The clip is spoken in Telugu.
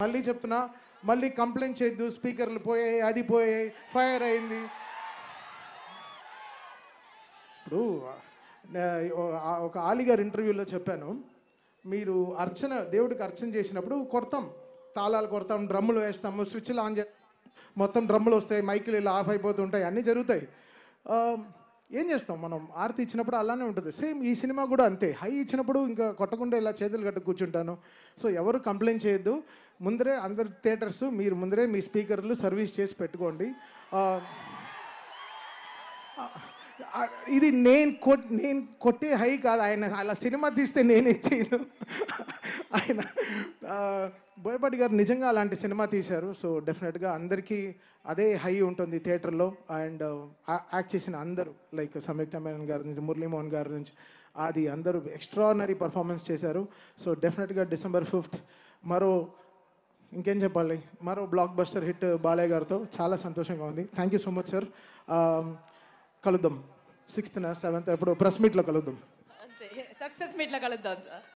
మళ్ళీ చెప్తున్నా, మళ్ళీ కంప్లైంట్ చేయొద్దు, స్పీకర్లు పోయాయి, అది పోయాయి, ఫైర్ అయింది. ఇప్పుడు ఒక ఆలి గారి ఇంటర్వ్యూలో చెప్పాను, మీరు దేవుడికి అర్చన చేసినప్పుడు కొడతాం, తాళాలు కొడతాం, డ్రమ్ములు వేస్తాము, స్విచ్లు ఆన్ చేస్తాం, మొత్తం డ్రమ్ములు వస్తాయి, మైకులు ఇలా ఆఫ్ అయిపోతుంటాయి, అన్నీ జరుగుతాయి. ఏం చేస్తాం మనం? ఆరతి ఇచ్చినప్పుడు అలానే ఉంటుంది. సేమ్ ఈ సినిమా కూడా అంతే. హై ఇచ్చినప్పుడు ఇంకా కొట్టకుండా ఇలా చేతులు కట్టు కూర్చుంటాను. సో ఎవరు కంప్లైంట్ చేయొద్దు. ముందరే అందరు థియేటర్స్ మీరు ముందరే మీ స్పీకర్లు సర్వీస్ చేసి పెట్టుకోండి. ఇది నేను కొట్టే హై కాదు. ఆయన అలా సినిమా తీస్తే నేనే చేయను. ఆయన బోయపాటి గారు నిజంగా అలాంటి సినిమా తీశారు. సో డెఫినెట్గా అందరికీ అదే హై ఉంటుంది థియేటర్లో. అండ్ యాక్ట్ చేసిన అందరూ లైక్ సంయుక్త మేనన్ గారి నుంచి, మురళీమోహన్ గారి నుంచి, అది అందరూ ఎక్స్ట్రాడినరీ పర్ఫార్మెన్స్ చేశారు. సో డెఫినెట్గా December 5th ఇంకేం చెప్పాలి, మరో బ్లాక్ బస్టర్ హిట్ బాలయ్య గారితో చాలా సంతోషంగా ఉంది. Thank you so much sir. కలుద్దాం 6th 7th ఎప్పుడు ప్రెస్ మీట్లో కలుద్దాం. అంతే, సక్సెస్ మీట్లో కలుద్దాం సార్.